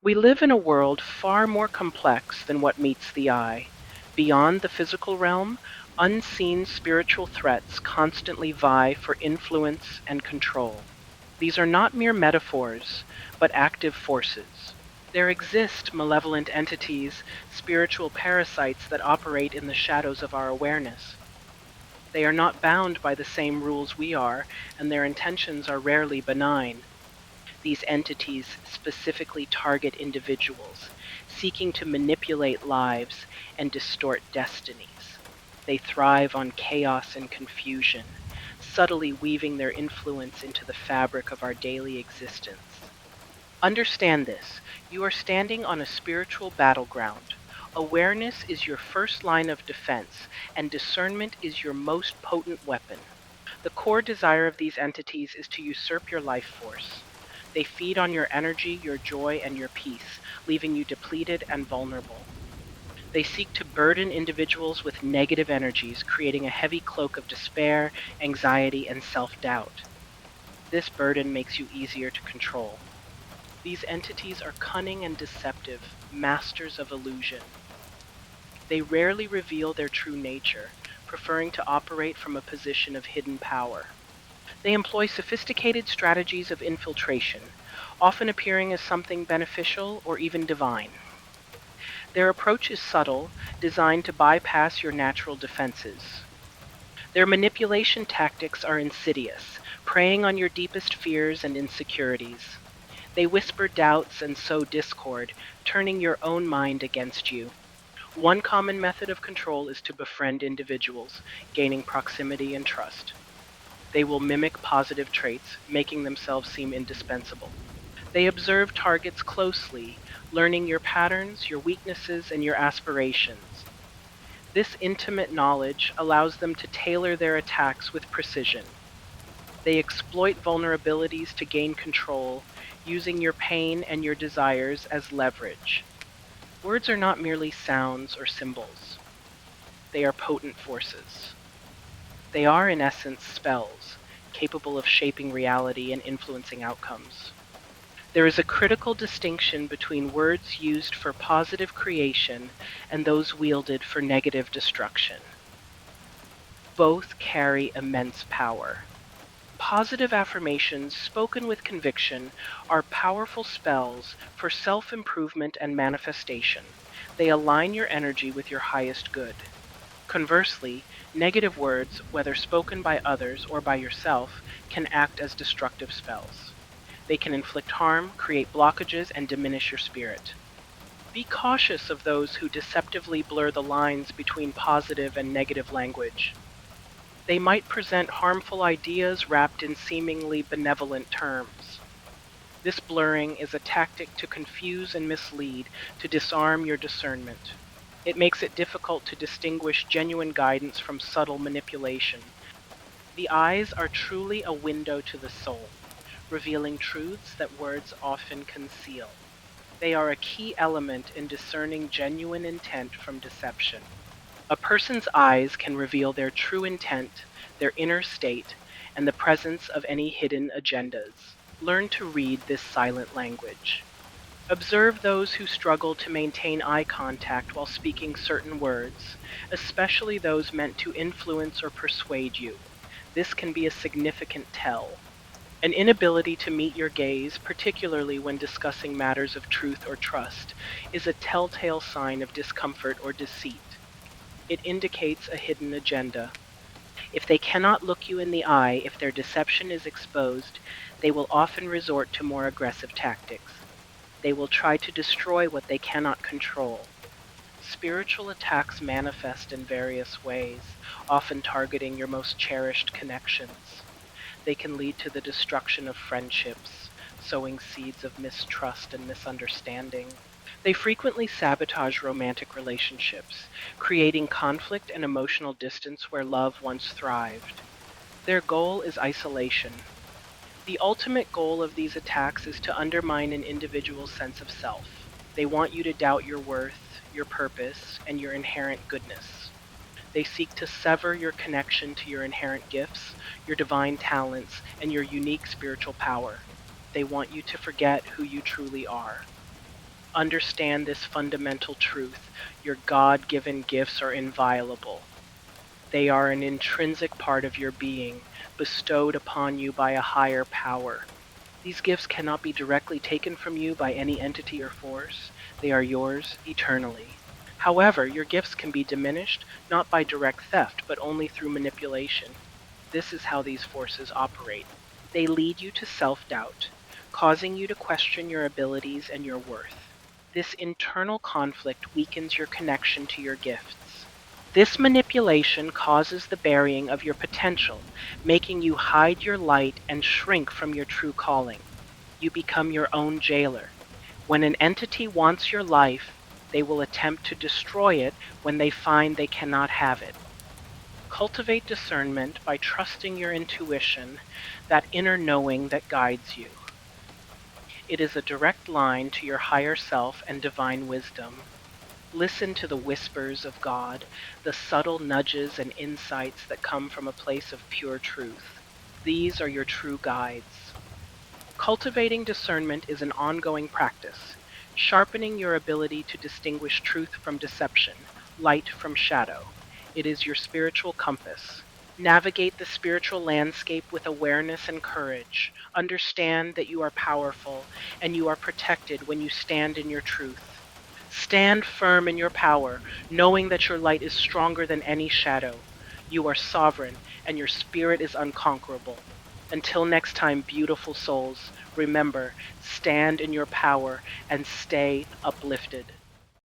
We live in a world far more complex than what meets the eye. Beyond the physical realm, unseen spiritual threats constantly vie for influence and control. These are not mere metaphors, but active forces. There exist malevolent entities, spiritual parasites that operate in the shadows of our awareness. They are not bound by the same rules we are, and their intentions are rarely benign. These entities specifically target individuals, seeking to manipulate lives and distort destinies. They thrive on chaos and confusion, subtly weaving their influence into the fabric of our daily existence. Understand this: you are standing on a spiritual battleground. Awareness is your first line of defense, and discernment is your most potent weapon. The core desire of these entities is to usurp your life force. They feed on your energy, your joy, and your peace, leaving you depleted and vulnerable. They seek to burden individuals with negative energies, creating a heavy cloak of despair, anxiety, and self-doubt. This burden makes you easier to control. These entities are cunning and deceptive, masters of illusion. They rarely reveal their true nature, preferring to operate from a position of hidden power. They employ sophisticated strategies of infiltration, often appearing as something beneficial or even divine. Their approach is subtle, designed to bypass your natural defenses. Their manipulation tactics are insidious, preying on your deepest fears and insecurities. They whisper doubts and sow discord, turning your own mind against you. One common method of control is to befriend individuals, gaining proximity and trust. They will mimic positive traits, making themselves seem indispensable. They observe targets closely, learning your patterns, your weaknesses, and your aspirations. This intimate knowledge allows them to tailor their attacks with precision. They exploit vulnerabilities to gain control, using your pain and your desires as leverage. Words are not merely sounds or symbols. They are potent forces. They are, in essence, spells, capable of shaping reality and influencing outcomes. There is a critical distinction between words used for positive creation and those wielded for negative destruction. Both carry immense power. Positive affirmations spoken with conviction are powerful spells for self-improvement and manifestation. They align your energy with your highest good. Conversely, negative words, whether spoken by others or by yourself, can act as destructive spells. They can inflict harm, create blockages, and diminish your spirit. Be cautious of those who deceptively blur the lines between positive and negative language. They might present harmful ideas wrapped in seemingly benevolent terms. This blurring is a tactic to confuse and mislead, to disarm your discernment. It makes it difficult to distinguish genuine guidance from subtle manipulation. The eyes are truly a window to the soul, revealing truths that words often conceal. They are a key element in discerning genuine intent from deception. A person's eyes can reveal their true intent, their inner state, and the presence of any hidden agendas. Learn to read this silent language. Observe those who struggle to maintain eye contact while speaking certain words, especially those meant to influence or persuade you. This can be a significant tell. An inability to meet your gaze, particularly when discussing matters of truth or trust, is a telltale sign of discomfort or deceit. It indicates a hidden agenda. If they cannot look you in the eye, if their deception is exposed, they will often resort to more aggressive tactics. They will try to destroy what they cannot control. Spiritual attacks manifest in various ways, often targeting your most cherished connections. They can lead to the destruction of friendships, sowing seeds of mistrust and misunderstanding. They frequently sabotage romantic relationships, creating conflict and emotional distance where love once thrived. Their goal is isolation. The ultimate goal of these attacks is to undermine an individual's sense of self. They want you to doubt your worth, your purpose, and your inherent goodness. They seek to sever your connection to your inherent gifts, your divine talents, and your unique spiritual power. They want you to forget who you truly are. Understand this fundamental truth: your God-given gifts are inviolable. They are an intrinsic part of your being, bestowed upon you by a higher power. These gifts cannot be directly taken from you by any entity or force. They are yours eternally. However, your gifts can be diminished not by direct theft, but only through manipulation. This is how these forces operate. They lead you to self-doubt, causing you to question your abilities and your worth. This internal conflict weakens your connection to your gifts. This manipulation causes the burying of your potential, making you hide your light and shrink from your true calling. You become your own jailer. When an entity wants your life, they will attempt to destroy it when they find they cannot have it. Cultivate discernment by trusting your intuition, that inner knowing that guides you. It is a direct line to your higher self and divine wisdom. Listen to the whispers of God, the subtle nudges and insights that come from a place of pure truth. These are your true guides. Cultivating discernment is an ongoing practice, sharpening your ability to distinguish truth from deception, light from shadow. It is your spiritual compass. Navigate the spiritual landscape with awareness and courage. Understand that you are powerful and you are protected when you stand in your truth. Stand firm in your power, knowing that your light is stronger than any shadow. You are sovereign, and your spirit is unconquerable. Until next time, beautiful souls, remember, stand in your power and stay uplifted.